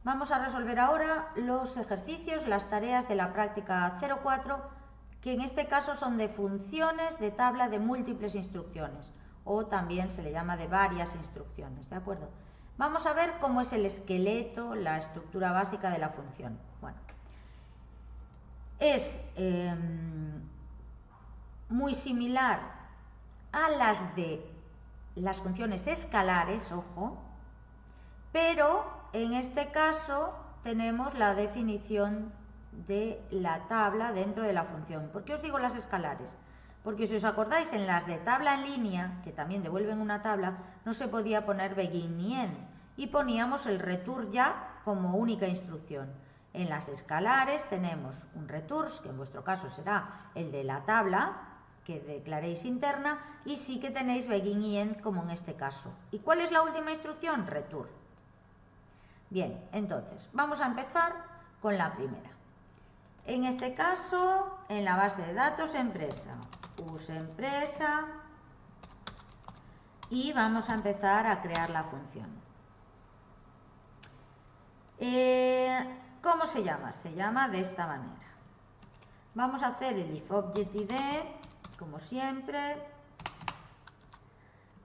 Vamos a resolver ahora los ejercicios, las tareas de la práctica 04, que en este caso son de funciones de tabla de múltiples instrucciones, o también se le llama de varias instrucciones, ¿de acuerdo? Vamos a ver cómo es el esqueleto, la estructura básica de la función. Bueno, es muy similar a las de las funciones escalares, ojo, pero en este caso tenemos la definición de la tabla dentro de la función. ¿Por qué os digo las escalares? Porque si os acordáis, en las de tabla en línea, que también devuelven una tabla, no se podía poner begin ni end y poníamos el return ya como única instrucción. En las escalares tenemos un return, que en vuestro caso será el de la tabla que declaréis interna, y sí que tenéis begin y end como en este caso. ¿Y cuál es la última instrucción? Return. Bien, entonces, vamos a empezar con la primera. En este caso, en la base de datos empresa, useEmpresa, y vamos a empezar a crear la función. ¿Cómo se llama? Se llama de esta manera. Vamos a hacer el ifObjectID, como siempre.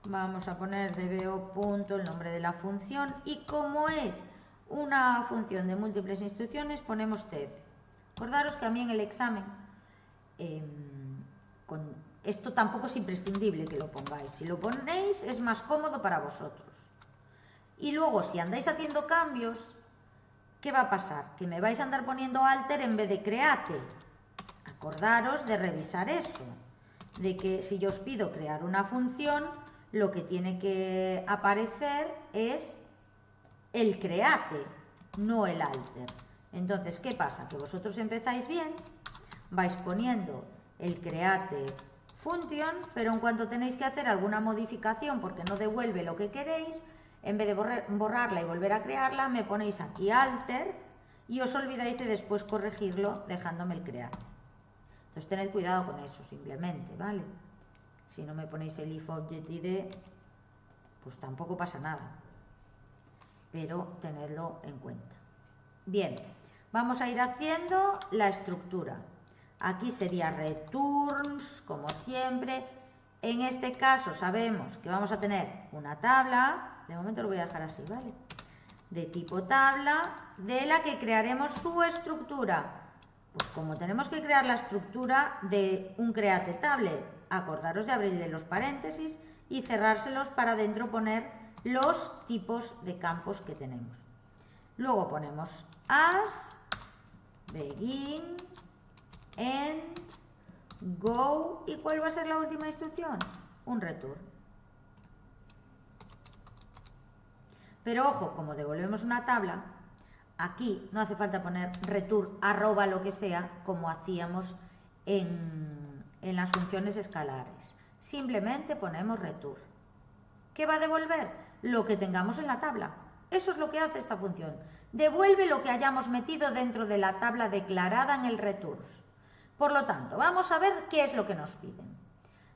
Vamos a poner dbo punto el nombre de la función, y como es una función de múltiples instrucciones ponemos tf. Acordaros que a mí en el examen esto tampoco es imprescindible que lo pongáis. Si lo ponéis es más cómodo para vosotros. Y luego si andáis haciendo cambios, ¿qué va a pasar? Que me vais a andar poniendo alter en vez de create. Acordaros de revisar eso, de que si yo os pido crear una función, lo que tiene que aparecer es el create, no el alter. Entonces, ¿qué pasa? Que vosotros empezáis bien, vais poniendo el create function, pero en cuanto tenéis que hacer alguna modificación porque no devuelve lo que queréis, en vez de borrarla y volver a crearla, me ponéis aquí alter y os olvidáis de después corregirlo dejándome el create. Entonces tened cuidado con eso simplemente, ¿vale? Si no me ponéis el ifObjectID, pues tampoco pasa nada, pero tenedlo en cuenta. Bien, vamos a ir haciendo la estructura. Aquí sería returns, como siempre. En este caso sabemos que vamos a tener una tabla, de momento lo voy a dejar así, ¿vale? De tipo tabla, de la que crearemos su estructura. Pues como tenemos que crear la estructura de un create table, acordaros de abrirle los paréntesis y cerrárselos para dentro poner los tipos de campos que tenemos. Luego ponemos as, begin, end, go, ¿y cuál va a ser la última instrucción? Un return. Pero ojo, como devolvemos una tabla, aquí no hace falta poner return arroba lo que sea como hacíamos en las funciones escalares. Simplemente ponemos return. ¿Qué va a devolver? Lo que tengamos en la tabla. Eso es lo que hace esta función. Devuelve lo que hayamos metido dentro de la tabla declarada en el return. Por lo tanto, vamos a ver qué es lo que nos piden.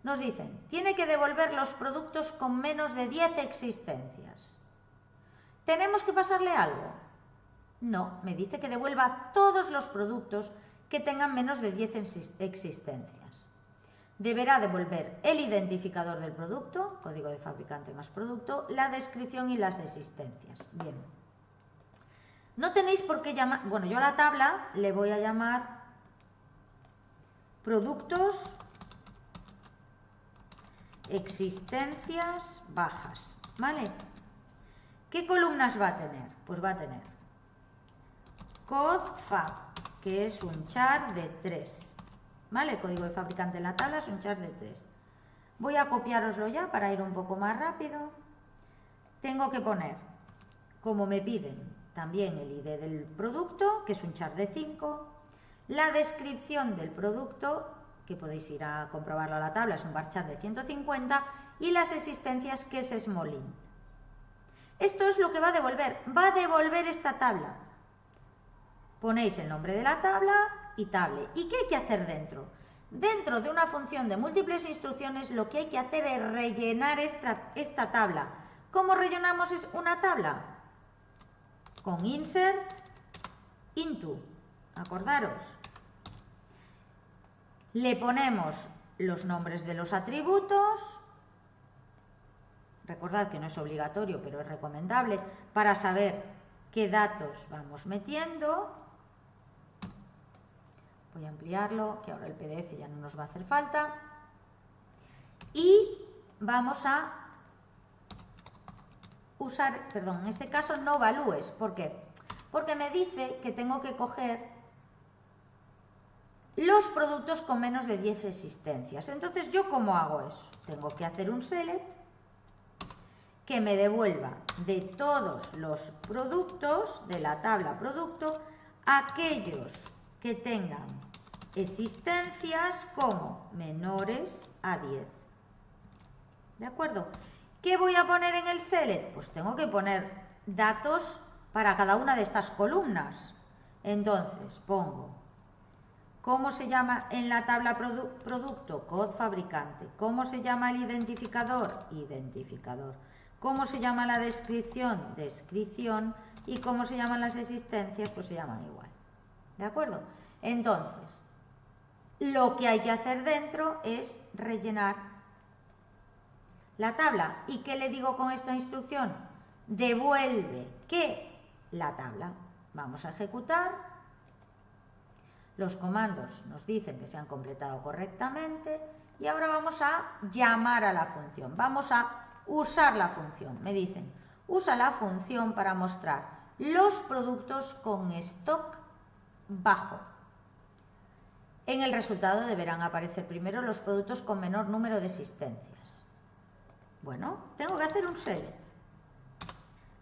Nos dicen, tiene que devolver los productos con menos de 10 existencias. ¿Tenemos que pasarle algo? No, me dice que devuelva todos los productos que tengan menos de 10 existencias. Deberá devolver el identificador del producto, código de fabricante más producto, la descripción y las existencias. Bien. No tenéis por qué llamar, bueno, yo a la tabla le voy a llamar productos existencias bajas, ¿vale? ¿Qué columnas va a tener? Pues va a tener codefab, que es un char de 3, ¿vale? El código de fabricante en la tabla es un char de 3. Voy a copiároslo ya para ir un poco más rápido. Tengo que poner, como me piden, también el ID del producto, que es un char de 5, la descripción del producto, que podéis ir a comprobarlo a la tabla, es un varchar de 150, y las existencias, que es small int. Esto es lo que va a devolver esta tabla. Ponéis el nombre de la tabla y table. ¿Y qué hay que hacer dentro? Dentro de una función de múltiples instrucciones lo que hay que hacer es rellenar esta tabla. ¿Cómo rellenamos una tabla? con insert into. Acordaros. Le ponemos los nombres de los atributos. Recordad que no es obligatorio, pero es recomendable para saber qué datos vamos metiendo. Voy a ampliarlo, que ahora el PDF ya no nos va a hacer falta. Y vamos a usar, perdón, en este caso no valúes. ¿Por qué? Porque me dice que tengo que coger los productos con menos de 10 existencias. Entonces, ¿yo cómo hago eso? Tengo que hacer un select que me devuelva de todos los productos de la tabla producto aquellos que tengan existencias como menores a 10. ¿De acuerdo? ¿Qué voy a poner en el select? Pues tengo que poner datos para cada una de estas columnas. Entonces, pongo ¿cómo se llama en la tabla producto? Code fabricante. ¿Cómo se llama el identificador? Identificador. ¿Cómo se llama la descripción? Descripción. Y cómo se llaman las existencias, pues se llaman igual. ¿De acuerdo? Entonces, lo que hay que hacer dentro es rellenar la tabla. ¿Y qué le digo con esta instrucción? Devuelve ¿qué? La tabla. Vamos a ejecutar. Los comandos nos dicen que se han completado correctamente y ahora vamos a llamar a la función. Vamos a usar la función. Me dicen, usa la función para mostrar los productos con stock bajo. En el resultado deberán aparecer primero los productos con menor número de existencias. Bueno, tengo que hacer un select.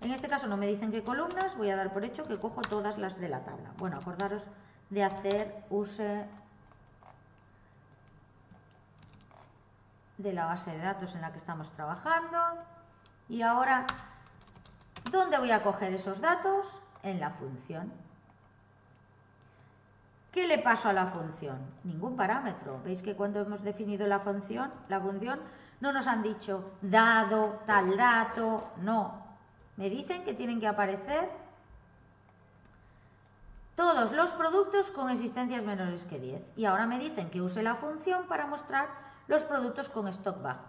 En este caso no me dicen qué columnas, voy a dar por hecho que cojo todas las de la tabla. Bueno, acordaros de hacer use de la base de datos en la que estamos trabajando. Y ahora, ¿dónde voy a coger esos datos? En la función. ¿Qué le paso a la función? Ningún parámetro. ¿Veis que cuando hemos definido la función no nos han dicho dado tal dato? No. Me dicen que tienen que aparecer todos los productos con existencias menores que 10. Y ahora me dicen que use la función para mostrar los productos con stock bajo.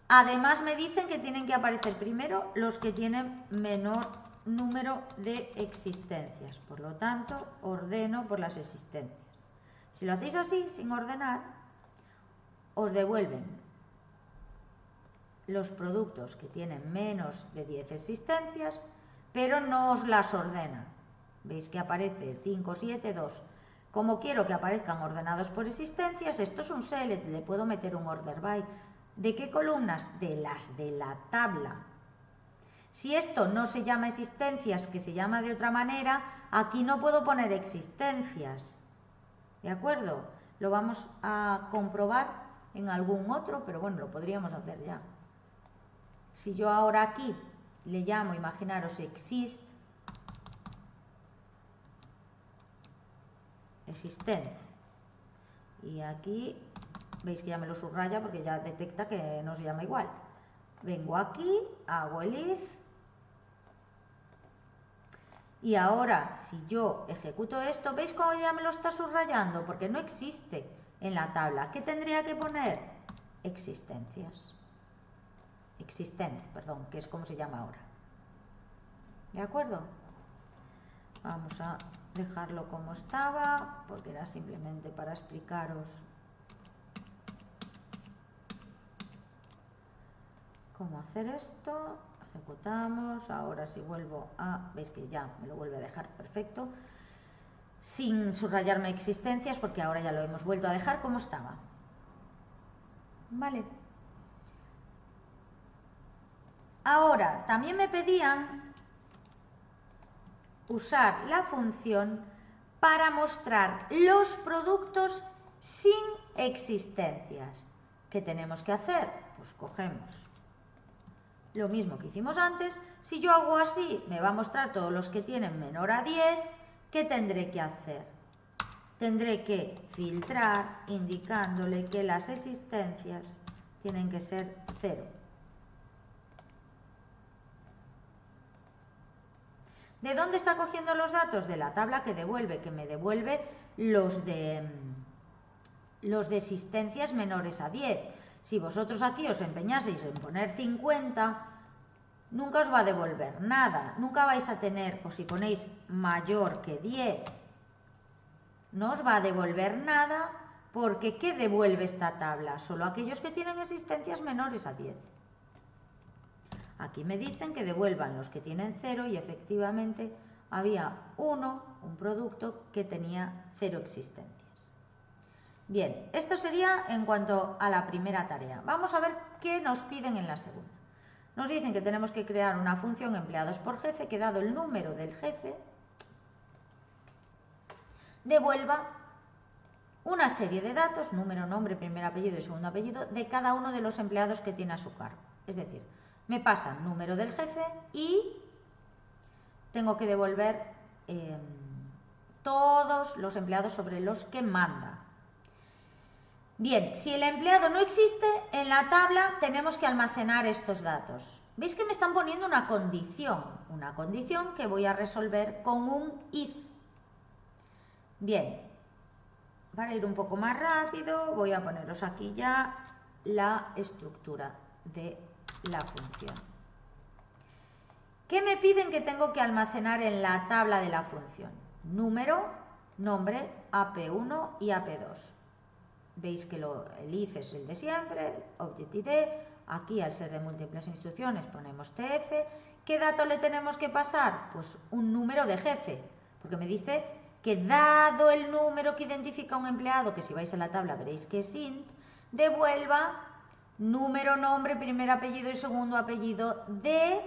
Además me dicen que tienen que aparecer primero los que tienen menor número de existencias. Por lo tanto, ordeno por las existencias. Si lo hacéis así, sin ordenar, os devuelven los productos que tienen menos de 10 existencias, pero no os las ordenan. Veis que aparece 5, 7, 2. Como quiero que aparezcan ordenados por existencias, esto es un select, le puedo meter un order by. ¿De qué columnas? De las de la tabla. Si esto no se llama existencias, que se llama de otra manera, aquí no puedo poner existencias. ¿De acuerdo? Lo vamos a comprobar en algún otro, pero bueno, lo podríamos hacer ya. Si yo ahora aquí le llamo, imaginaros, exist, existence, y aquí veis que ya me lo subraya porque ya detecta que no se llama igual. Vengo aquí, hago el if, y ahora si yo ejecuto esto, ¿veis cómo ya me lo está subrayando? Porque no existe en la tabla. ¿Qué tendría que poner? Existencias. Existence, perdón, que es como se llama ahora. ¿De acuerdo? Vamos a dejarlo como estaba, porque era simplemente para explicaros cómo hacer esto. Ejecutamos. Ahora si vuelvo a... veis que ya me lo vuelve a dejar perfecto, sin subrayarme existencias, porque ahora ya lo hemos vuelto a dejar como estaba. Vale. Ahora, también me pedían usar la función para mostrar los productos sin existencias. ¿Qué tenemos que hacer? Pues cogemos lo mismo que hicimos antes. Si yo hago así, me va a mostrar todos los que tienen menor a 10. ¿Qué tendré que hacer? Tendré que filtrar indicándole que las existencias tienen que ser 0. ¿De dónde está cogiendo los datos? De la tabla que me devuelve los de existencias menores a 10. Si vosotros aquí os empeñaseis en poner 50, nunca os va a devolver nada. Nunca vais a tener, o si ponéis mayor que 10, no os va a devolver nada, porque ¿qué devuelve esta tabla? Solo aquellos que tienen existencias menores a 10. Aquí me dicen que devuelvan los que tienen 0 y efectivamente había un producto que tenía 0 existencias. Bien, esto sería en cuanto a la primera tarea. Vamos a ver qué nos piden en la segunda. Nos dicen que tenemos que crear una función empleados por jefe que, dado el número del jefe, devuelva una serie de datos, número, nombre, primer apellido y segundo apellido, de cada uno de los empleados que tiene a su cargo. Es decir, me pasan número del jefe y tengo que devolver todos los empleados sobre los que manda. Bien, si el empleado no existe, en la tabla tenemos que almacenar estos datos. ¿Veis que me están poniendo una condición? Una condición que voy a resolver con un if. Bien, para ir un poco más rápido, voy a poneros aquí ya la estructura de la función. ¿Qué me piden que tengo que almacenar en la tabla de la función? Número, nombre, AP1 y AP2. Veis que el if es el de siempre, object id, aquí al ser de múltiples instrucciones ponemos tf. ¿Qué dato le tenemos que pasar? Pues un número de jefe, porque me dice que dado el número que identifica a un empleado, que si vais a la tabla veréis que es int, devuelva número, nombre, primer apellido y segundo apellido de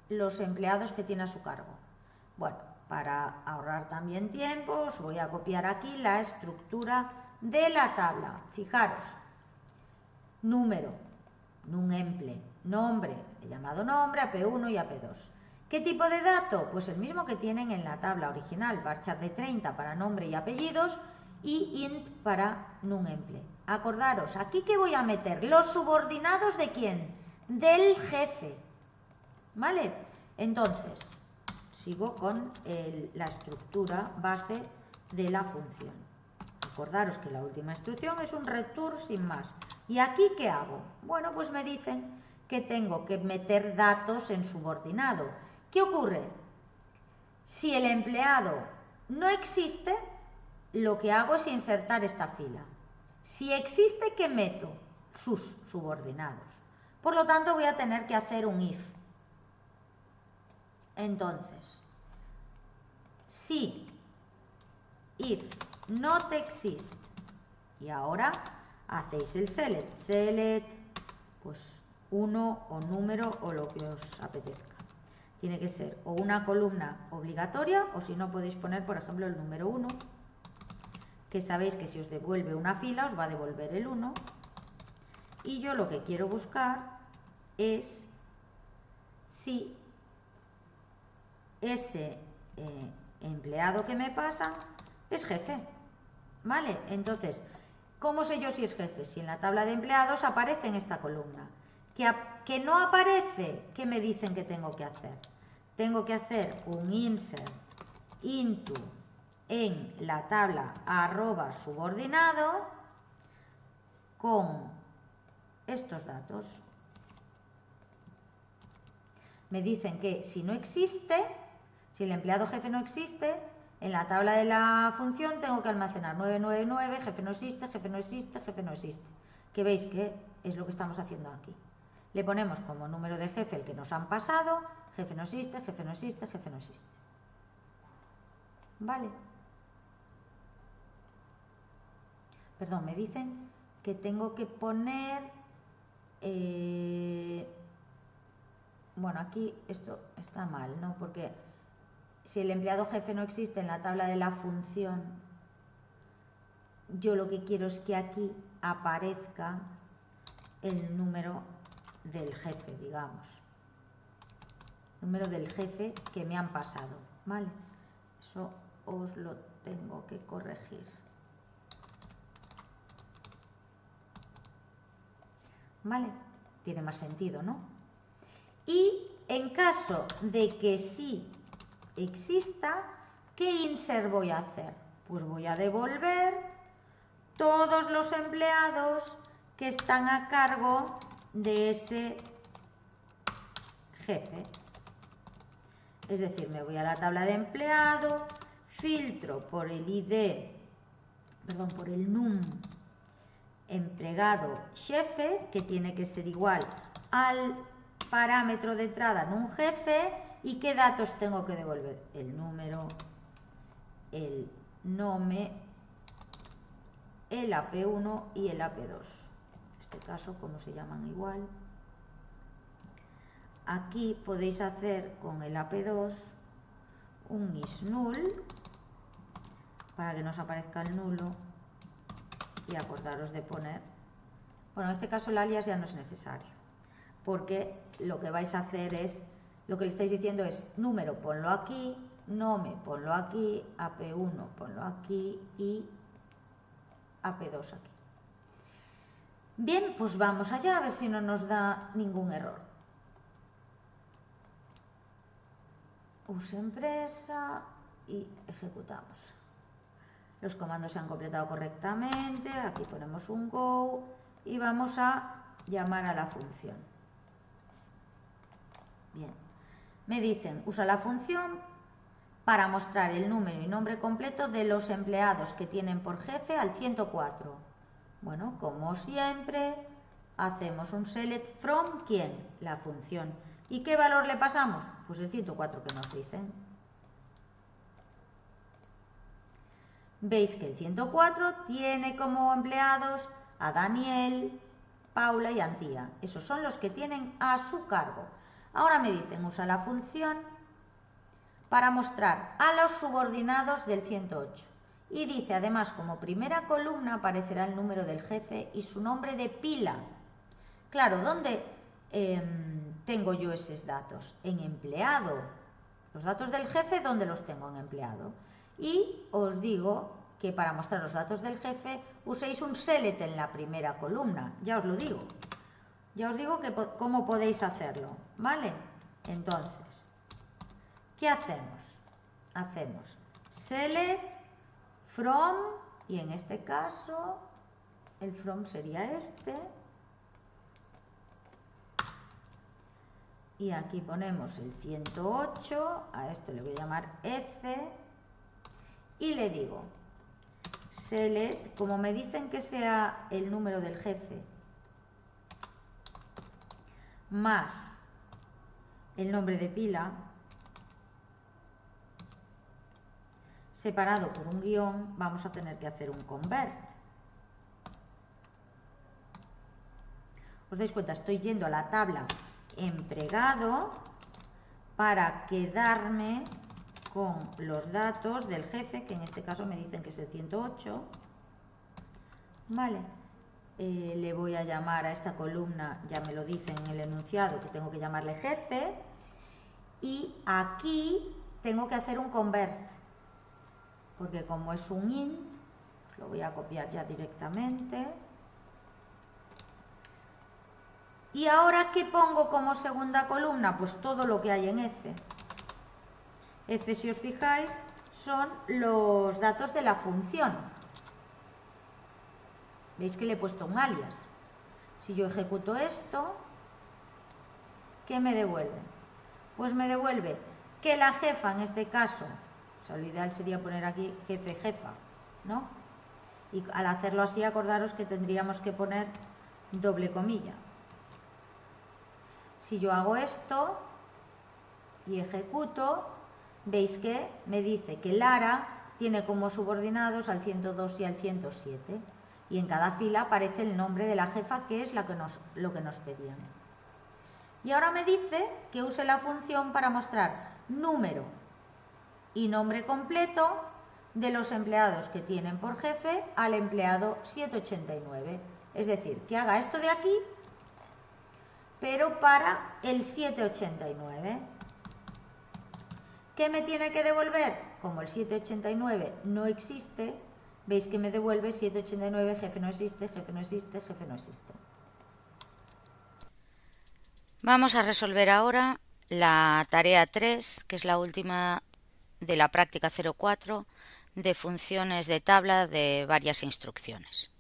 los empleados que tiene a su cargo. Bueno, para ahorrar también tiempo, os voy a copiar aquí la estructura de la tabla. Fijaros, número, numemple, nombre, he llamado nombre, AP1 y AP2. ¿Qué tipo de dato? Pues el mismo que tienen en la tabla original, varchar de 30 para nombre y apellidos y int para numemple. Acordaros, aquí que voy a meter los subordinados de ¿quién? Del jefe. ¿Vale? Entonces, sigo con la estructura base de la función. Acordaros que la última instrucción es un return sin más. ¿Y aquí qué hago? Bueno, pues me dicen que tengo que meter datos en subordinado. ¿Qué ocurre? Si el empleado no existe, lo que hago es insertar esta fila. Si existe, ¿qué meto? Sus subordinados. Por lo tanto, voy a tener que hacer un if. Entonces, si if not exist, y ahora hacéis el select, pues 1 o número o lo que os apetezca. Tiene que ser o una columna obligatoria o si no podéis poner, por ejemplo, el número 1, que sabéis que si os devuelve una fila os va a devolver el 1. Y yo lo que quiero buscar es si ese empleado que me pasa es jefe. ¿Vale? Entonces, ¿cómo sé yo si es jefe? Si en la tabla de empleados aparece en esta columna. Que no aparece, ¿qué me dicen que tengo que hacer? Tengo que hacer un insert into en la tabla @subordinado con estos datos. Me dicen que si no existe, si el empleado jefe no existe, en la tabla de la función tengo que almacenar 999, jefe no existe, jefe no existe, jefe no existe. Que veis que es lo que estamos haciendo aquí. Le ponemos como número de jefe el que nos han pasado, jefe no existe, jefe no existe, jefe no existe. Vale. Perdón, me dicen que tengo que poner... bueno, aquí esto está mal, ¿no? Porque si el empleado jefe no existe en la tabla de la función, yo lo que quiero es que aquí aparezca el número del jefe, digamos. Número del jefe que me han pasado, ¿vale? Eso os lo tengo que corregir. ¿Vale? Tiene más sentido, ¿no? Y en caso de que sí exista, ¿qué insert voy a hacer? Pues voy a devolver todos los empleados que están a cargo de ese jefe. Es decir, me voy a la tabla de empleado, filtro por el ID, por el num empleado jefe, que tiene que ser igual al parámetro de entrada num jefe, y qué datos tengo que devolver, el número, el nome, el AP1 y el AP2. En este caso, como se llaman igual. Aquí podéis hacer con el AP2 un isNull para que nos aparezca el nulo, y acordaros de poner, bueno, en este caso el alias ya no es necesario, porque lo que vais a hacer es, lo que le estáis diciendo es número, ponlo aquí, nome, ponlo aquí, AP1, ponlo aquí y AP2 aquí. Bien, pues vamos allá a ver si no nos da ningún error. Use empresa y ejecutamos. Los comandos se han completado correctamente, aquí ponemos un go y vamos a llamar a la función. Bien, me dicen, usa la función para mostrar el número y nombre completo de los empleados que tienen por jefe al 104. Bueno, como siempre, hacemos un select from, ¿quién? La función. ¿Y qué valor le pasamos? Pues el 104 que nos dicen. Veis que el 104 tiene como empleados a Daniel, Paula y Antía. Esos son los que tienen a su cargo. Ahora me dicen, usa la función para mostrar a los subordinados del 108. Y dice, además, como primera columna aparecerá el número del jefe y su nombre de pila. Claro, ¿dónde tengo yo esos datos? En empleado. Los datos del jefe, ¿dónde los tengo? En empleado. Y os digo que para mostrar los datos del jefe uséis un select en la primera columna. Ya os lo digo. Ya os digo que cómo podéis hacerlo, ¿vale? Entonces, ¿qué hacemos? Hacemos select from, y en este caso el from sería este. Y aquí ponemos el 108, a esto le voy a llamar F, y le digo select, como me dicen que sea el número del jefe más el nombre de pila, separado por un guión, vamos a tener que hacer un convert. ¿Os dais cuenta? Estoy yendo a la tabla empleado para quedarme con los datos del jefe, que en este caso me dicen que es el 108. Vale. Le voy a llamar a esta columna, ya me lo dicen en el enunciado, que tengo que llamarle jefe. Y aquí tengo que hacer un convert, porque como es un int, lo voy a copiar ya directamente. ¿Y ahora qué pongo como segunda columna? Pues todo lo que hay en F. F, si os fijáis, son los datos de la función. ¿Veis que le he puesto un alias? Si yo ejecuto esto, ¿qué me devuelve? Pues me devuelve que la jefa, en este caso, o sea, lo ideal sería poner aquí jefe, jefa, ¿no? Y al hacerlo así, acordaros que tendríamos que poner doble comilla. Si yo hago esto y ejecuto, veis que me dice que Lara tiene como subordinados al 102 y al 107. Y en cada fila aparece el nombre de la jefa, que es lo que nos pedían. Y ahora me dice que use la función para mostrar número y nombre completo de los empleados que tienen por jefe al empleado 789. Es decir, que haga esto de aquí, pero para el 789. ¿Qué me tiene que devolver? Como el 789 no existe, veis que me devuelve 789, jefe no existe, jefe no existe, jefe no existe. Vamos a resolver ahora la tarea 3, que es la última de la práctica 04 de funciones de tabla de varias instrucciones.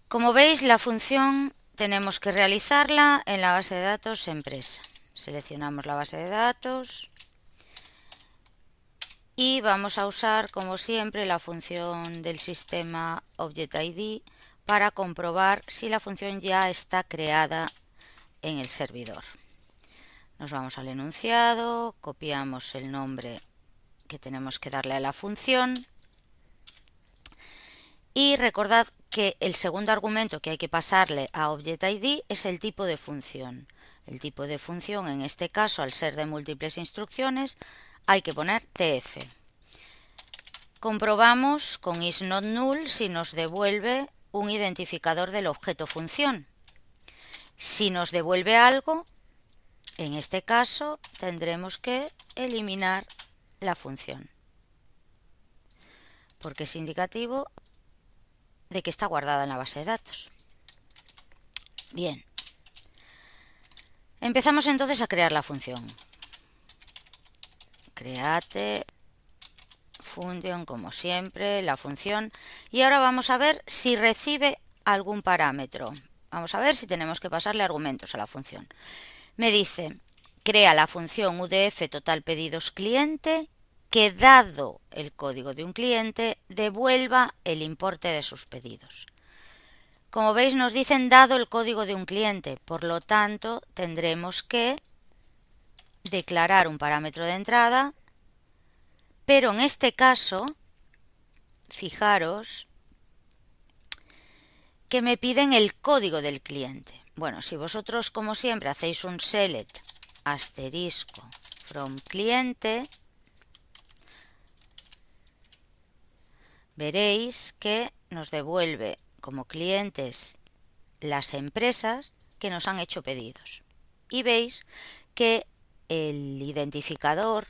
Como veis, la función tenemos que realizarla en la base de datos empresa. Seleccionamos la base de datos y vamos a usar, como siempre, la función del sistema ObjectID para comprobar si la función ya está creada en el servidor. Nos vamos al enunciado, copiamos el nombre que tenemos que darle a la función y recordad que el segundo argumento que hay que pasarle a ObjectID es el tipo de función. El tipo de función, en este caso, al ser de múltiples instrucciones, hay que poner tf. Comprobamos con isNotNull si nos devuelve un identificador del objeto función. Si nos devuelve algo, en este caso tendremos que eliminar la función, porque es indicativo de que está guardada en la base de datos. Bien, empezamos entonces a crear la función. Create function, como siempre, la función. Y ahora vamos a ver si recibe algún parámetro. Vamos a ver si tenemos que pasarle argumentos a la función. Me dice, crea la función UDF total pedidos cliente que, dado el código de un cliente, devuelva el importe de sus pedidos. Como veis, nos dicen dado el código de un cliente, por lo tanto tendremos que declarar un parámetro de entrada, pero en este caso, fijaros que me piden el código del cliente. Bueno, si vosotros, como siempre, hacéis un select asterisco from cliente, veréis que nos devuelve como clientes las empresas que nos han hecho pedidos. Y veis que el identificador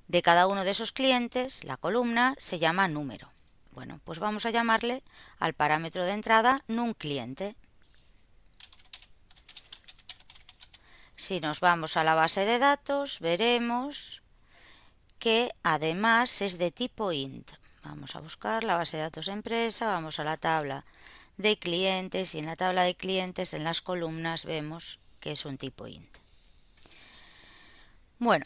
de cada uno de esos clientes, la columna, se llama número. Bueno, pues vamos a llamarle al parámetro de entrada numCliente. Si nos vamos a la base de datos, veremos que además es de tipo int. Vamos a buscar la base de datos empresa, vamos a la tabla de clientes y en la tabla de clientes, en las columnas, vemos que es un tipo int. Bueno,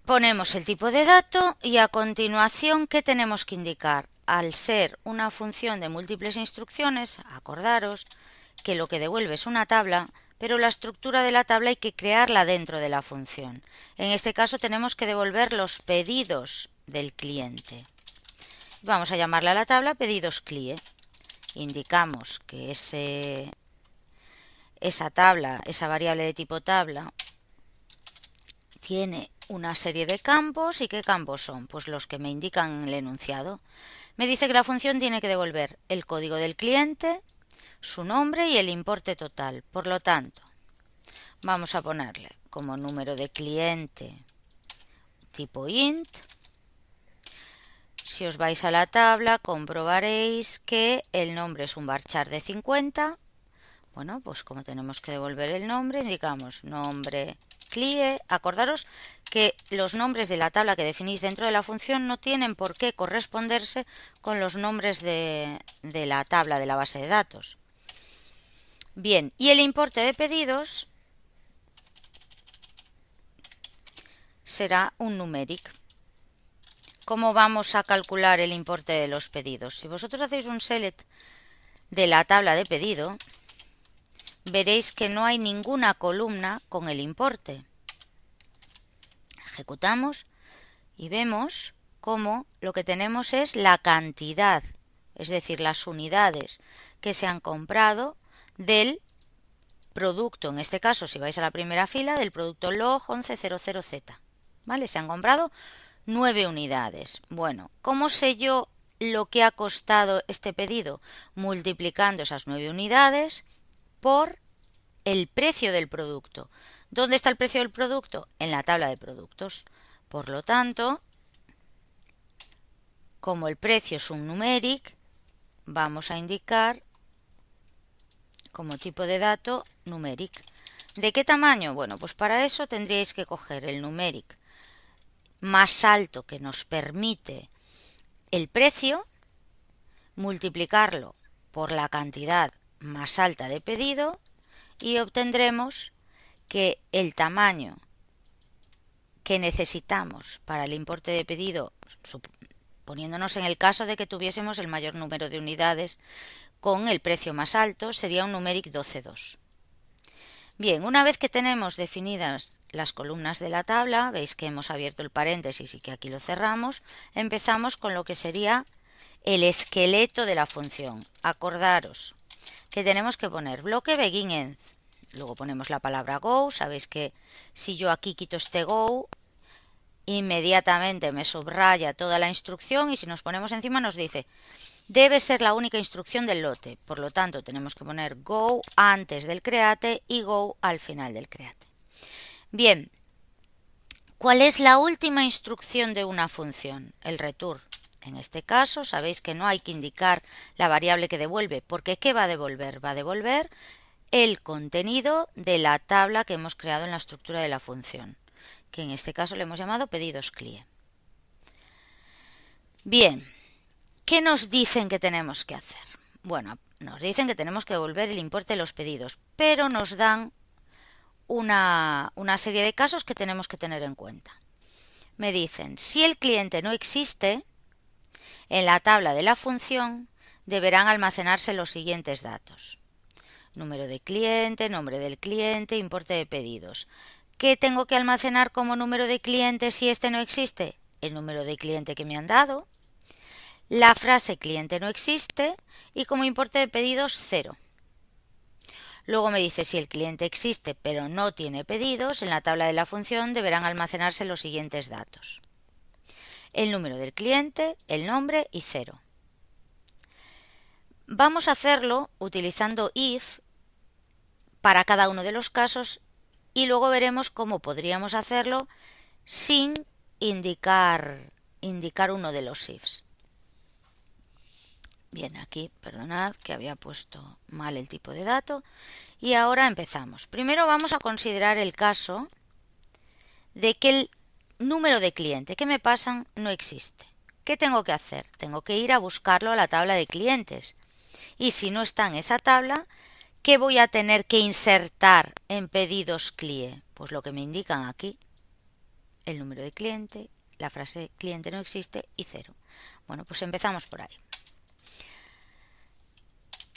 ponemos el tipo de dato y a continuación, ¿qué tenemos que indicar? Al ser una función de múltiples instrucciones, acordaros que lo que devuelve es una tabla, pero la estructura de la tabla hay que crearla dentro de la función. En este caso tenemos que devolver los pedidos del cliente. Vamos a llamarle a la tabla pedidos CLIE. Indicamos que esa tabla, esa variable de tipo tabla, tiene una serie de campos. ¿Y qué campos son? Pues los que me indican en el enunciado. Me dice que la función tiene que devolver el código del cliente, su nombre y el importe total. Por lo tanto, vamos a ponerle como número de cliente tipo int. Si os vais a la tabla, comprobaréis que el nombre es un varchar de 50. Bueno, pues como tenemos que devolver el nombre, indicamos nombre CLIE. Acordaros que los nombres de la tabla que definís dentro de la función no tienen por qué corresponderse con los nombres de la tabla de la base de datos. Bien, y el importe de pedidos será un numeric. ¿Cómo vamos a calcular el importe de los pedidos? Si vosotros hacéis un select de la tabla de pedido, veréis que no hay ninguna columna con el importe. Ejecutamos y vemos cómo lo que tenemos es la cantidad, es decir, las unidades que se han comprado del producto, en este caso, si vais a la primera fila, del producto log1100Z. ¿Vale? Se han comprado 9 unidades. Bueno, ¿cómo sé yo lo que ha costado este pedido? Multiplicando esas 9 unidades por el precio del producto. ¿Dónde está el precio del producto? En la tabla de productos. Por lo tanto, como el precio es un numeric, vamos a indicar como tipo de dato numeric. ¿De qué tamaño? Bueno, pues para eso tendríais que coger el numeric más alto que nos permite el precio, multiplicarlo por la cantidad más alta de pedido y obtendremos que el tamaño que necesitamos para el importe de pedido, poniéndonos en el caso de que tuviésemos el mayor número de unidades con el precio más alto, sería un numeric 12,2. Bien, una vez que tenemos definidas las columnas de la tabla, veis que hemos abierto el paréntesis y que aquí lo cerramos, empezamos con lo que sería el esqueleto de la función. Acordaros que tenemos que poner bloque begin end, luego ponemos la palabra go, sabéis que si yo aquí quito este go, inmediatamente me subraya toda la instrucción y si nos ponemos encima nos dice debe ser la única instrucción del lote, por lo tanto tenemos que poner go antes del create y go al final del create. Bien, ¿cuál es la última instrucción de una función? El return. En este caso sabéis que no hay que indicar la variable que devuelve, porque ¿qué va a devolver? Va a devolver el contenido de la tabla que hemos creado en la estructura de la función, que en este caso le hemos llamado pedidos CLIE. Bien, ¿qué nos dicen que tenemos que hacer? Bueno, nos dicen que tenemos que devolver el importe de los pedidos, pero nos dan una serie de casos que tenemos que tener en cuenta. Me dicen, si el cliente no existe, en la tabla de la función deberán almacenarse los siguientes datos. Número de cliente, nombre del cliente, importe de pedidos. ¿Qué tengo que almacenar como número de cliente si este no existe? El número de cliente que me han dado, la frase cliente no existe y como importe de pedidos 0. Luego me dice si el cliente existe pero no tiene pedidos, en la tabla de la función deberán almacenarse los siguientes datos. El número del cliente, el nombre y 0. Vamos a hacerlo utilizando if para cada uno de los casos y luego veremos cómo podríamos hacerlo sin indicar uno de los ifs. Bien, aquí, perdonad que había puesto mal el tipo de dato. Y ahora empezamos. Primero vamos a considerar el caso de que el número de cliente que me pasan no existe. ¿Qué tengo que hacer? Tengo que ir a buscarlo a la tabla de clientes. Y si no está en esa tabla, ¿qué voy a tener que insertar en pedidos CLIE? Pues lo que me indican aquí. El número de cliente, la frase cliente no existe y 0. Bueno, pues empezamos por ahí.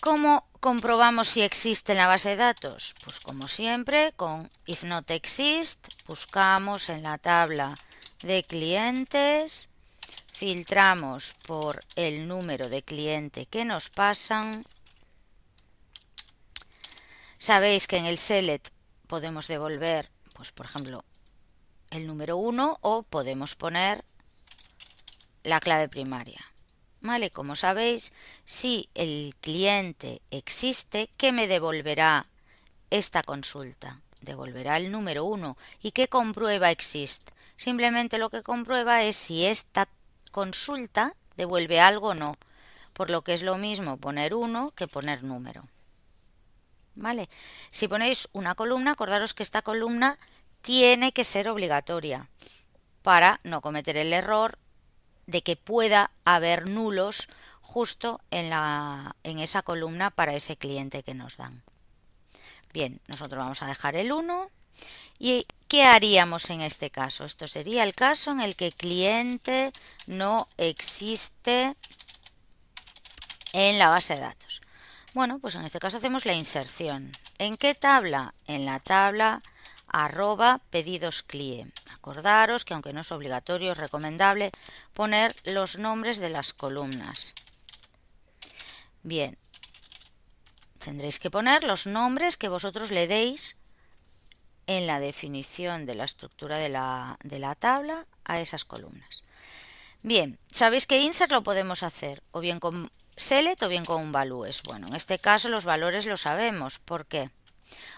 ¿Cómo comprobamos si existe en la base de datos? Pues como siempre, con if not exist, buscamos en la tabla de clientes, filtramos por el número de cliente que nos pasan. Sabéis que en el select podemos devolver, pues por ejemplo, el número 1 o podemos poner la clave primaria. ¿Vale? Como sabéis, si el cliente existe, ¿qué me devolverá esta consulta? Devolverá el número 1. ¿Y qué comprueba exist? Simplemente lo que comprueba es si esta consulta devuelve algo o no, por lo que es lo mismo poner 1 que poner número. ¿Vale? Si ponéis una columna, acordaros que esta columna tiene que ser obligatoria para no cometer el error de que pueda haber nulos justo en esa columna para ese cliente que nos dan. Bien, nosotros vamos a dejar el 1. ¿Y qué haríamos en este caso? Esto sería el caso en el que cliente no existe en la base de datos. Bueno, pues en este caso hacemos la inserción. ¿En qué tabla? En la tabla @pedidos CLIE. Acordaros que aunque no es obligatorio, es recomendable poner los nombres de las columnas. Bien, tendréis que poner los nombres que vosotros le deis en la definición de la estructura de la tabla a esas columnas. Bien, sabéis que insert lo podemos hacer o bien con select o bien con values. Bueno, en este caso los valores los sabemos. ¿Por qué?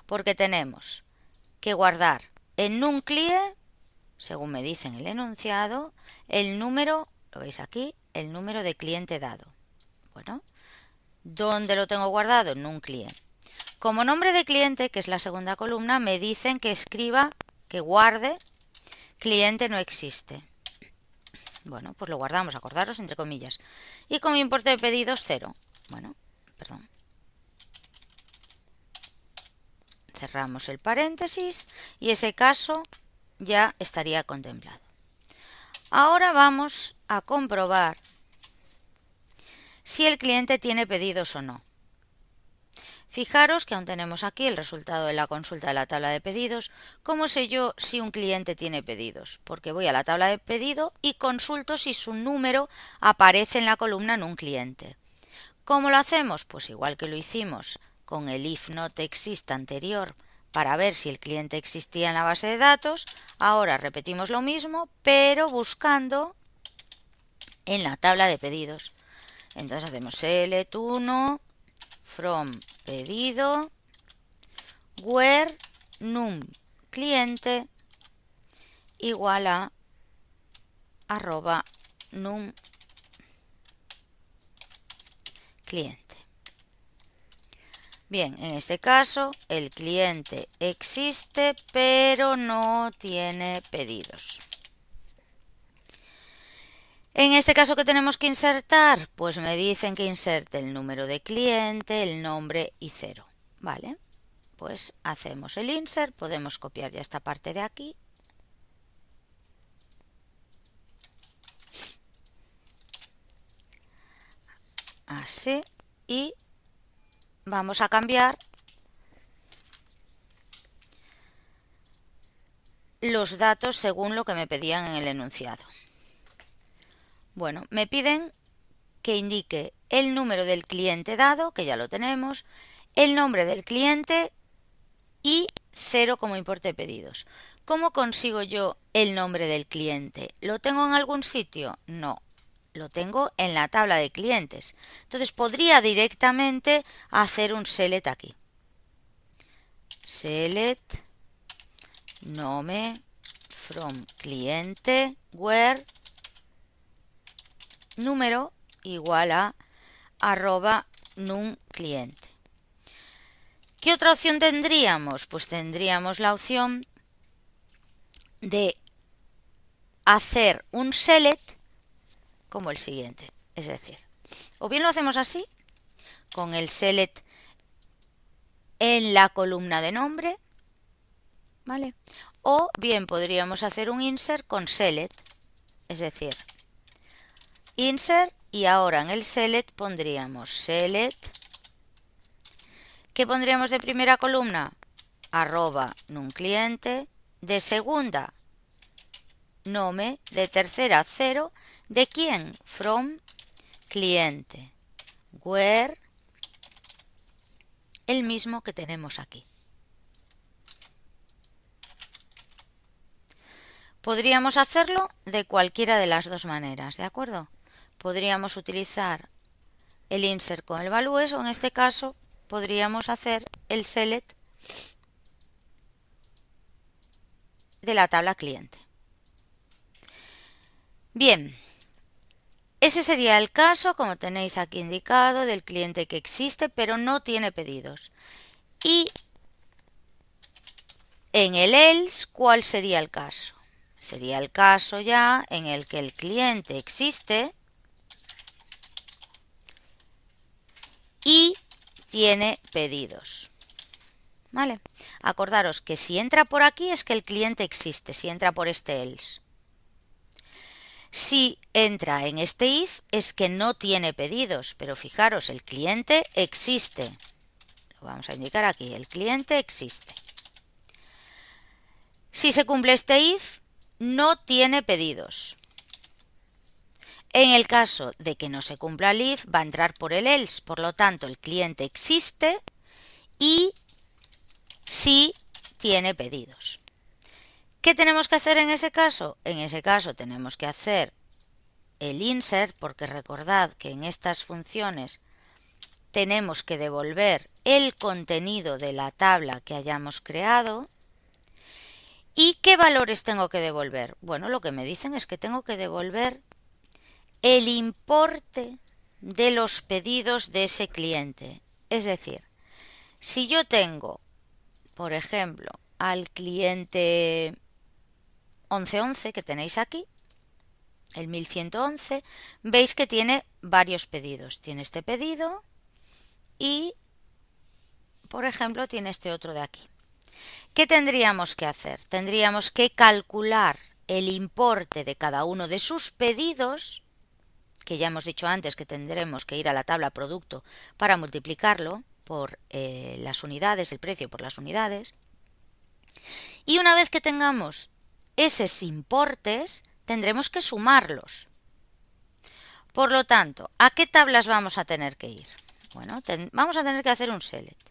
Porque tenemos que guardar en num_clie, según me dice en el enunciado, el número, lo veis aquí, el número de cliente dado. Bueno, ¿dónde lo tengo guardado? En num_clie. Como nombre de cliente, que es la segunda columna, me dicen que escriba, que guarde, cliente no existe. Bueno, pues lo guardamos, acordaros, entre comillas. Y como importe de pedidos, 0. Bueno, perdón. Cerramos el paréntesis y ese caso ya estaría contemplado. Ahora vamos a comprobar si el cliente tiene pedidos o no. Fijaros que aún tenemos aquí el resultado de la consulta de la tabla de pedidos. ¿Cómo sé yo si un cliente tiene pedidos? Porque voy a la tabla de pedido y consulto si su número aparece en la columna en un cliente. ¿Cómo lo hacemos? Pues igual que lo hicimos con el if not exist anterior para ver si el cliente existía en la base de datos, ahora repetimos lo mismo, pero buscando en la tabla de pedidos. Entonces hacemos select 1 from pedido where num cliente igual a arroba num cliente. Bien, en este caso el cliente existe pero no tiene pedidos. En este caso, ¿qué tenemos que insertar? Pues me dicen que inserte el número de cliente, el nombre y 0. ¿Vale? Pues hacemos el insert, podemos copiar ya esta parte de aquí. Así. Y vamos a cambiar los datos según lo que me pedían en el enunciado. Bueno, me piden que indique el número del cliente dado, que ya lo tenemos, el nombre del cliente y 0 como importe de pedidos. ¿Cómo consigo yo el nombre del cliente? ¿Lo tengo en algún sitio? No, lo tengo en la tabla de clientes. Entonces podría directamente hacer un select aquí. Select nome from cliente where número igual a arroba num cliente. ¿Qué otra opción tendríamos? Pues tendríamos la opción de hacer un select como el siguiente. Es decir, o bien lo hacemos así, con el select en la columna de nombre, ¿vale? O bien podríamos hacer un insert con select, es decir, insert y ahora en el select pondríamos select. ¿Qué pondríamos de primera columna? Arroba num cliente, de segunda nome, de tercera 0, ¿de quién? From cliente, where, el mismo que tenemos aquí. Podríamos hacerlo de cualquiera de las dos maneras, ¿de acuerdo? Podríamos utilizar el insert con el values o en este caso podríamos hacer el select de la tabla cliente. Bien, ese sería el caso, como tenéis aquí indicado, del cliente que existe pero no tiene pedidos. Y en el else, ¿cuál sería el caso? Sería el caso ya en el que el cliente existe y tiene pedidos. ¿Vale? Acordaros que si entra por aquí es que el cliente existe, si entra por este else. Si entra en este if es que no tiene pedidos, pero fijaros, el cliente existe. Lo vamos a indicar aquí, el cliente existe. Si se cumple este if, no tiene pedidos. En el caso de que no se cumpla el if, va a entrar por el else, por lo tanto el cliente existe y sí tiene pedidos. ¿Qué tenemos que hacer en ese caso? En ese caso tenemos que hacer el insert, porque recordad que en estas funciones tenemos que devolver el contenido de la tabla que hayamos creado. ¿Y qué valores tengo que devolver? Bueno, lo que me dicen es que tengo que devolver el importe de los pedidos de ese cliente. Es decir, Si yo tengo, por ejemplo, al cliente 1111 que tenéis aquí, el 1111, veis que tiene varios pedidos. Tiene este pedido y, por ejemplo, tiene este otro de aquí. ¿Qué tendríamos que hacer? Tendríamos que calcular el importe de cada uno de sus pedidos, que ya hemos dicho antes que tendremos que ir a la tabla producto para multiplicarlo por las unidades, el precio por las unidades. Y una vez que tengamos esos importes, tendremos que sumarlos. Por lo tanto, ¿a qué tablas vamos a tener que ir? Bueno, vamos a tener que hacer un select.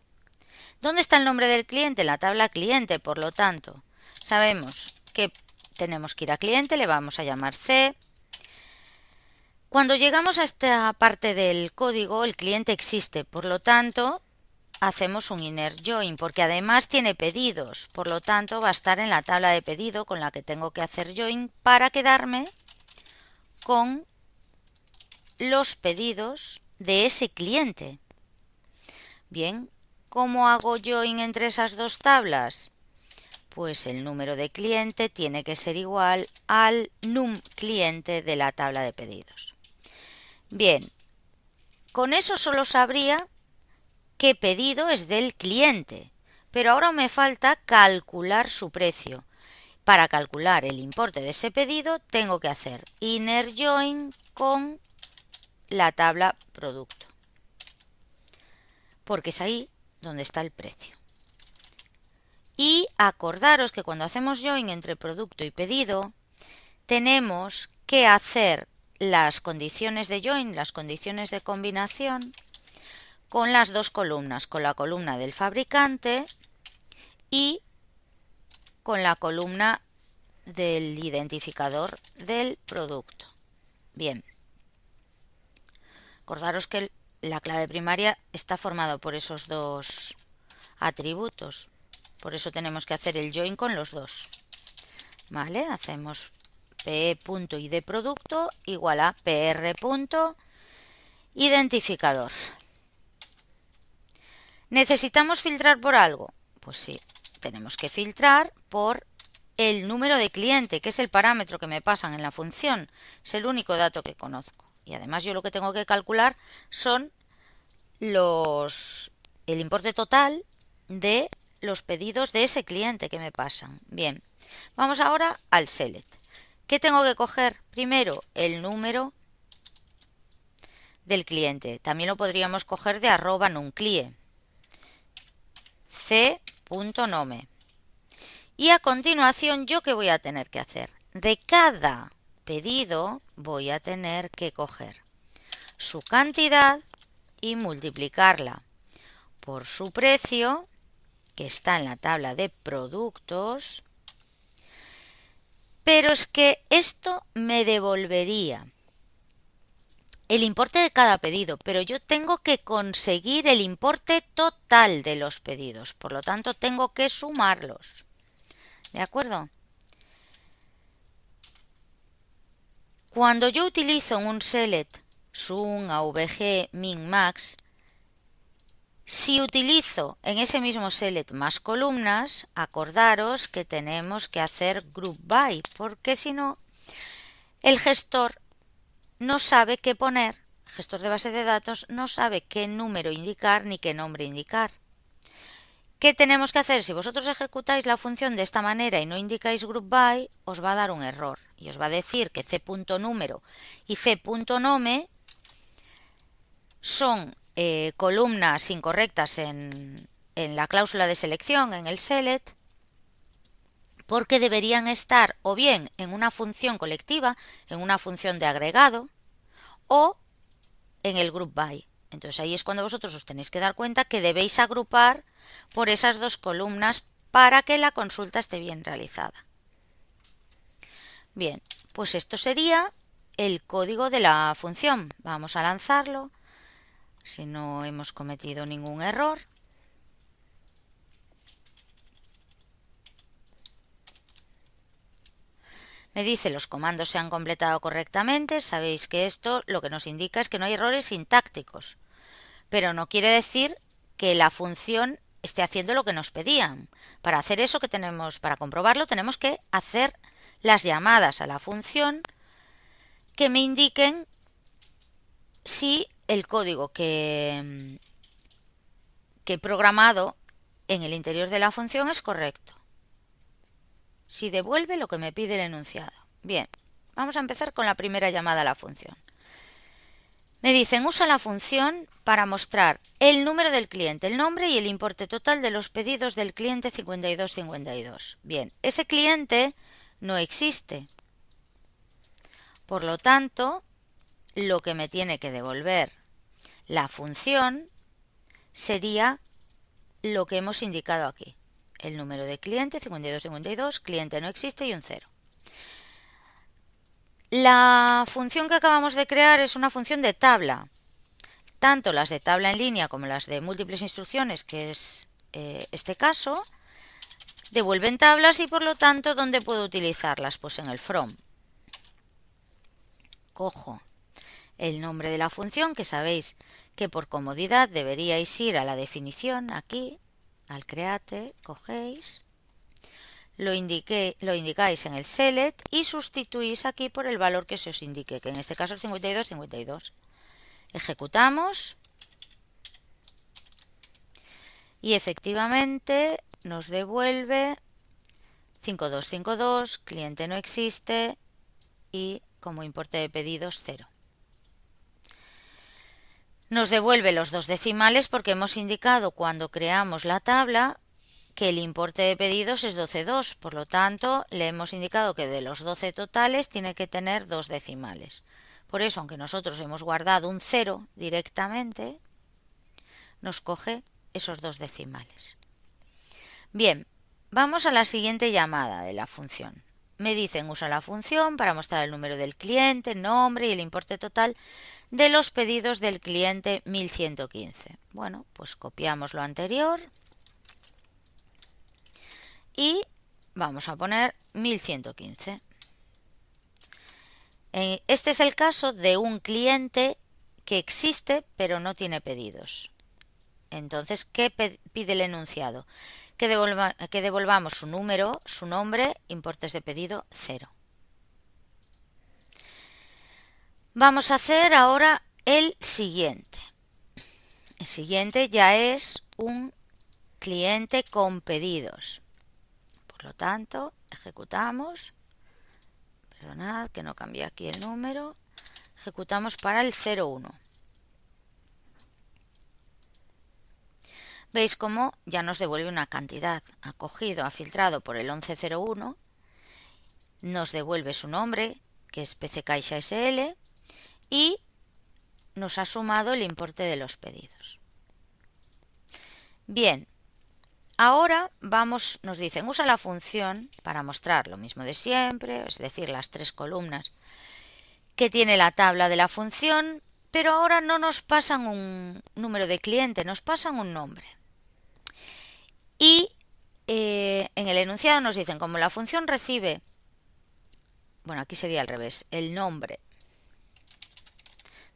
¿Dónde está el nombre del cliente? En la tabla cliente, por lo tanto, sabemos que tenemos que ir a cliente, le vamos a llamar C. Cuando llegamos a esta parte del código, el cliente existe, por lo tanto, hacemos un inner join, porque además tiene pedidos, por lo tanto, va a estar en la tabla de pedido con la que tengo que hacer join para quedarme con los pedidos de ese cliente. Bien, ¿cómo hago join entre esas dos tablas? Pues el número de cliente tiene que ser igual al num cliente de la tabla de pedidos. Bien, con eso solo sabría qué pedido es del cliente, pero ahora me falta calcular su precio. Para calcular el importe de ese pedido tengo que hacer inner join con la tabla producto, porque es ahí donde está el precio. Y acordaros que cuando hacemos join entre producto y pedido, tenemos que hacer las condiciones de join, las condiciones de combinación, con las dos columnas, con la columna del fabricante y con la columna del identificador del producto. Bien, acordaros que la clave primaria está formada por esos dos atributos, por eso tenemos que hacer el join con los dos. ¿Vale? Hacemos pe.id producto igual a pr.identificador. ¿Necesitamos filtrar por algo? Pues sí, tenemos que filtrar por el número de cliente, que es el parámetro que me pasan en la función. Es el único dato que conozco. Y además yo lo que tengo que calcular son el importe total de los pedidos de ese cliente que me pasan. Bien, vamos ahora al select. ¿Qué tengo que coger? Primero, el número del cliente. También lo podríamos coger de @numclie. c.nome. Y a continuación, ¿yo qué voy a tener que hacer? De cada pedido voy a tener que coger su cantidad y multiplicarla por su precio, que está en la tabla de productos. Pero es que esto me devolvería el importe de cada pedido, pero yo tengo que conseguir el importe total de los pedidos, por lo tanto tengo que sumarlos. ¿De acuerdo? Cuando yo utilizo un select, sum, avg, min, max, si utilizo en ese mismo select más columnas, acordaros que tenemos que hacer group by, porque si no, el gestor no sabe qué poner, el gestor de base de datos no sabe qué número indicar ni qué nombre indicar. ¿Qué tenemos que hacer? Si vosotros ejecutáis la función de esta manera y no indicáis group by, os va a dar un error y os va a decir que c.número y c.nome son columnas incorrectas en la cláusula de selección, en el select, porque deberían estar o bien en una función colectiva, en una función de agregado, o en el group by. Entonces ahí es cuando vosotros os tenéis que dar cuenta que debéis agrupar por esas dos columnas para que la consulta esté bien realizada. Bien, pues esto sería el código de la función. Vamos a lanzarlo, si no hemos cometido ningún error. Me dice los comandos se han completado correctamente. Sabéis que esto lo que nos indica es que no hay errores sintácticos, pero no quiere decir que la función esté haciendo lo que nos pedían. Para hacer eso que tenemos, para comprobarlo, tenemos que hacer las llamadas a la función que me indiquen si el código que he programado en el interior de la función es correcto. Si devuelve lo que me pide el enunciado. Bien, vamos a empezar con la primera llamada a la función. Me dicen, usa la función para mostrar el número del cliente, el nombre y el importe total de los pedidos del cliente 5252. Bien, ese cliente no existe. Por lo tanto, lo que me tiene que devolver la función sería lo que hemos indicado aquí. El número de cliente 5252, cliente no existe y un 0. La función que acabamos de crear es una función de tabla. Tanto las de tabla en línea como las de múltiples instrucciones, que es este caso, devuelven tablas y por lo tanto, ¿dónde puedo utilizarlas? Pues en el from. Cojo el nombre de la función, que sabéis que por comodidad deberíais ir a la definición, aquí, al create, cogéis, lo indicáis en el select y sustituís aquí por el valor que se os indique, que en este caso es 5252. Ejecutamos y efectivamente nos devuelve 5252, cliente no existe y como importe de pedidos 0. Nos devuelve los dos decimales porque hemos indicado cuando creamos la tabla que el importe de pedidos es 12,2. Por lo tanto, le hemos indicado que de los 12 totales tiene que tener dos decimales. Por eso, aunque nosotros hemos guardado un 0 directamente, nos coge esos dos decimales. Bien, vamos a la siguiente llamada de la función. Me dicen, usa la función para mostrar el número del cliente, nombre y el importe total de los pedidos del cliente 1115. Bueno, pues copiamos lo anterior y vamos a poner 1115. Este es el caso de un cliente que existe pero no tiene pedidos. Entonces, ¿qué pide el enunciado? Que devolvamos su número, su nombre, importes de pedido 0. Vamos a hacer ahora el siguiente. El siguiente ya es un cliente con pedidos. Por lo tanto, ejecutamos. Perdonad que no cambié aquí el número. Ejecutamos para el 01. Veis cómo ya nos devuelve una cantidad. Ha cogido, ha filtrado por el 1101, nos devuelve su nombre, que es PC Caixa SL, y nos ha sumado el importe de los pedidos. Bien, ahora nos dicen, usa la función para mostrar lo mismo de siempre, es decir, las tres columnas que tiene la tabla de la función, pero ahora no nos pasan un número de cliente, nos pasan un nombre. Y en el enunciado nos dicen, como la función recibe, bueno, aquí sería al revés, el nombre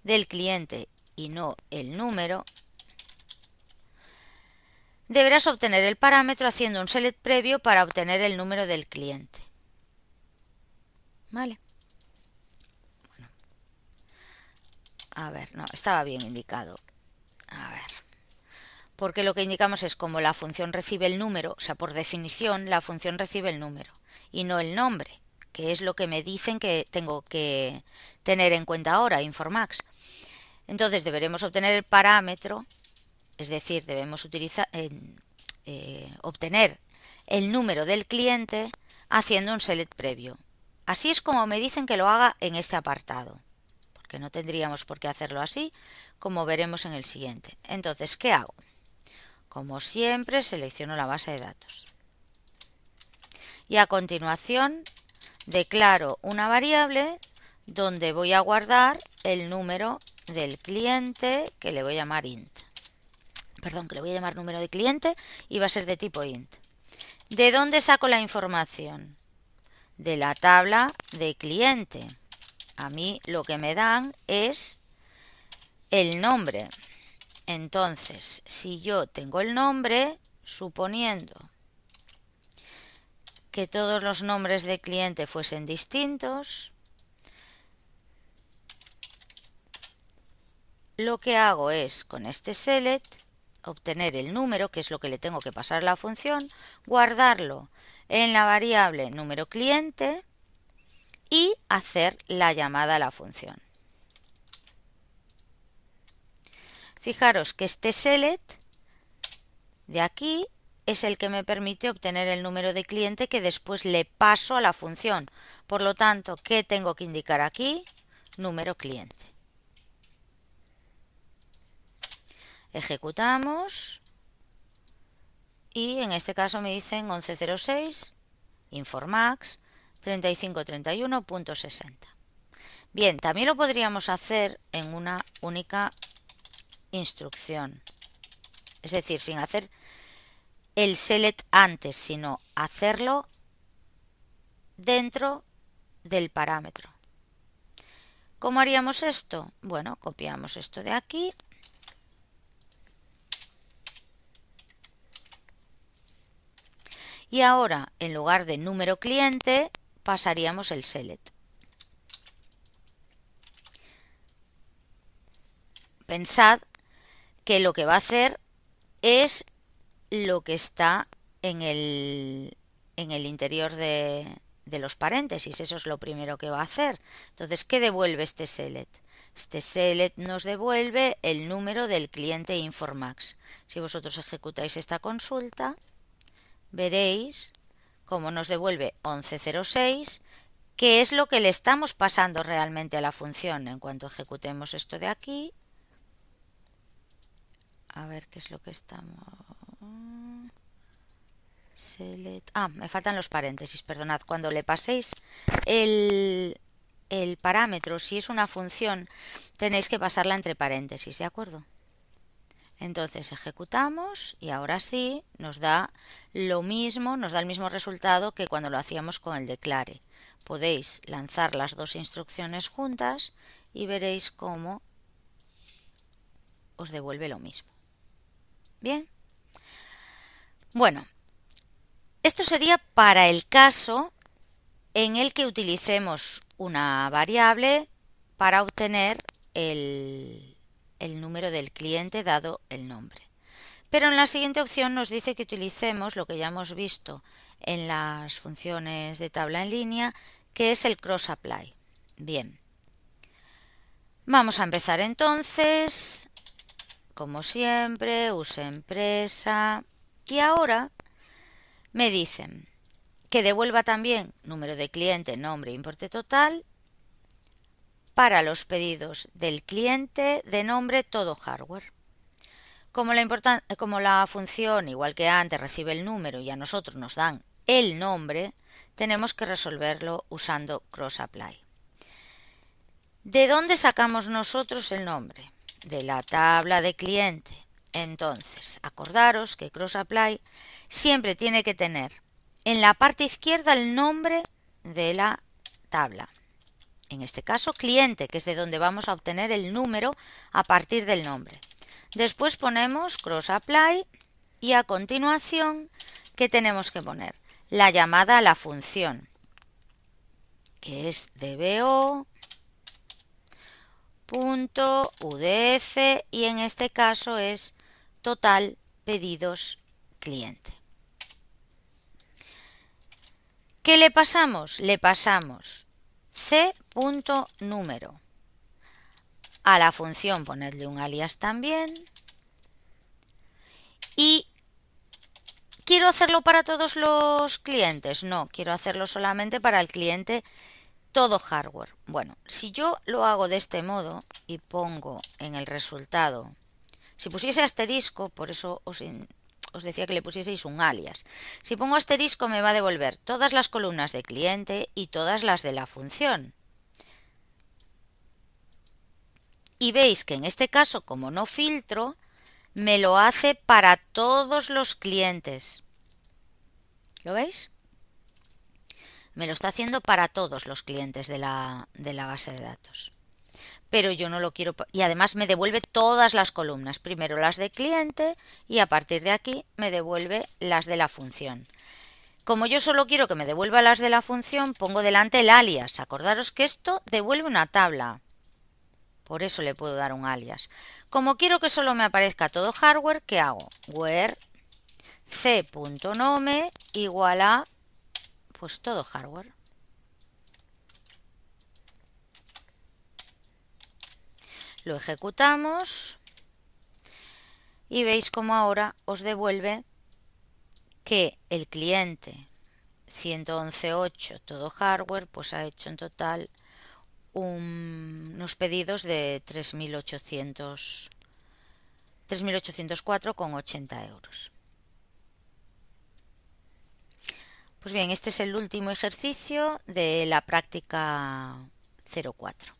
del cliente y no el número, deberás obtener el parámetro haciendo un select previo para obtener el número del cliente. ¿Vale? Bueno. A ver, no, estaba bien indicado. A ver. Porque lo que indicamos es como la función recibe el número, o sea, por definición, la función recibe el número y no el nombre, que es lo que me dicen que tengo que tener en cuenta ahora, Informax. Entonces deberemos obtener el parámetro, es decir, debemos obtener el número del cliente haciendo un select previo. Así es como me dicen que lo haga en este apartado, porque no tendríamos por qué hacerlo así, como veremos en el siguiente. Entonces, ¿qué hago? Como siempre, selecciono la base de datos. Y a continuación, declaro una variable donde voy a guardar el número del cliente, que le voy a llamar int. Perdón, que le voy a llamar número de cliente y va a ser de tipo int. ¿De dónde saco la información? De la tabla de cliente. A mí lo que me dan es el nombre Entonces, si yo tengo el nombre, suponiendo que todos los nombres de cliente fuesen distintos, lo que hago es, con este select, obtener el número, que es lo que le tengo que pasar a la función, guardarlo en la variable número cliente y hacer la llamada a la función. Fijaros que este select de aquí es el que me permite obtener el número de cliente que después le paso a la función. Por lo tanto, ¿qué tengo que indicar aquí? Número cliente. Ejecutamos y en este caso me dicen 1106 Informax 3531.60. Bien, también lo podríamos hacer en una única instrucción, es decir, sin hacer el select antes, sino hacerlo dentro del parámetro. ¿Cómo haríamos esto? Bueno, copiamos esto de aquí y ahora en lugar de número cliente pasaríamos el select. Pensad que lo que va a hacer es lo que está en el interior de los paréntesis. Eso es lo primero que va a hacer. Entonces, ¿qué devuelve este select? Este select nos devuelve el número del cliente Informax. Si vosotros ejecutáis esta consulta, veréis cómo nos devuelve 1106, que es lo que le estamos pasando realmente a la función. En cuanto ejecutemos esto de aquí, a ver qué es lo que estamos... Select. Me faltan los paréntesis, perdonad. Cuando le paséis el parámetro, si es una función, tenéis que pasarla entre paréntesis, ¿de acuerdo? Entonces ejecutamos y ahora sí nos da lo mismo, nos da el mismo resultado que cuando lo hacíamos con el declare. Podéis lanzar las dos instrucciones juntas y veréis cómo os devuelve lo mismo. Bien. Bueno, esto sería para el caso en el que utilicemos una variable para obtener el número del cliente dado el nombre. Pero en la siguiente opción nos dice que utilicemos lo que ya hemos visto en las funciones de tabla en línea, que es el cross apply. Bien. Vamos a empezar entonces, como siempre, use empresa y ahora me dicen que devuelva también número de cliente, nombre e importe total para los pedidos del cliente de nombre todo hardware. Como la función, igual que antes, recibe el número y a nosotros nos dan el nombre, tenemos que resolverlo usando cross apply. ¿De dónde sacamos nosotros el nombre? De la tabla de cliente. Entonces, acordaros que cross apply siempre tiene que tener en la parte izquierda el nombre de la tabla. En este caso, cliente, que es de donde vamos a obtener el número a partir del nombre. Después ponemos cross apply y a continuación, ¿qué tenemos que poner? La llamada a la función, que es dbo.udf y en este caso es total pedidos cliente. ¿Qué le pasamos? Le pasamos c.número. A la función ponedle un alias también. ¿Y quiero hacerlo para todos los clientes? No, quiero hacerlo solamente para el cliente todo hardware. Bueno, si yo lo hago de este modo y pongo en el resultado, si pusiese asterisco, por eso os decía que le pusieseis un alias. Si pongo asterisco me va a devolver todas las columnas de cliente y todas las de la función. Y veis que en este caso, como no filtro, me lo hace para todos los clientes. ¿Lo veis? Me lo está haciendo para todos los clientes de la base de datos. pero yo no lo quiero, y además me devuelve todas las columnas, primero las de cliente y a partir de aquí me devuelve las de la función. Como yo solo quiero que me devuelva las de la función, pongo delante el alias. Acordaros que esto devuelve una tabla, por eso le puedo dar un alias. Como quiero que solo me aparezca todo hardware, ¿qué hago? Where c.nome igual a pues todo hardware. Lo ejecutamos y veis como ahora os devuelve que el cliente 111.8 todo hardware pues ha hecho en total unos pedidos de 3.804,80 euros. Pues bien, este es el último ejercicio de la práctica 04.